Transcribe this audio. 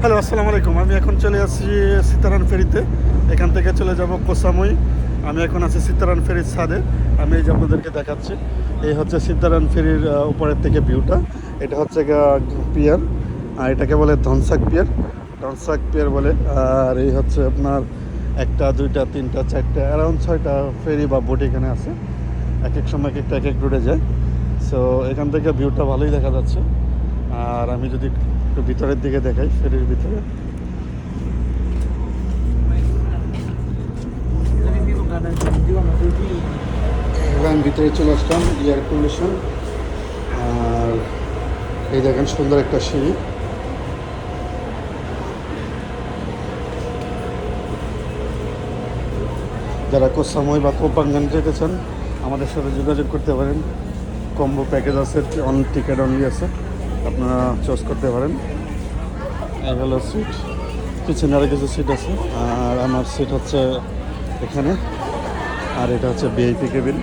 Hello, আসসালামু আলাইকুম। আমি এখন চলে আসছি সীতারাম ফেরিতে। এখান থেকে চলে যাব কোসামুই। আমি এখন আছি সীতারাম ফেরির ছাদে। আমি এই যে আপনাদেরকে দেখাচ্ছি, এই হচ্ছে সীতারাম ফেরির উপরের থেকে ভিউটা। এটা হচ্ছে পিয়ার, আর এটাকে বলে ধনসাক পিয়ার। ধনসাক পিয়ার বলে। আর এই হচ্ছে আপনার একটা, দুইটা, তিনটা, চারটা, অ্যারাউন্ড 6টা ফেরি বা বোট এখানে আছে। এক এক সময় এক এক রুটে যায়। সো এখান থেকে ভিউটা ভালোই দেখা যাচ্ছে। আর আমি যদি একটু ভিতরের দিকে দেখাই, ফেরির ভিতরে, আমি ভিতরে চলে আসলাম। Air condition. আর এই দেখেন সুন্দর একটা সিঁড়ি। যারা কোসামুই বা কোপাঙ্গান যেতে চান আমাদের সাথে যোগাযোগ করতে পারেন। কম্বো প্যাকেজ আছে, অন টিকিট অনলি আছে, আপনারা চয়েস করতে পারেন। এই হলো সিট, পিছনে আরও কিছু সিট আছে। আর আমার সিট হচ্ছে এখানে। আর এটা হচ্ছে ভিআইপি কেবিন।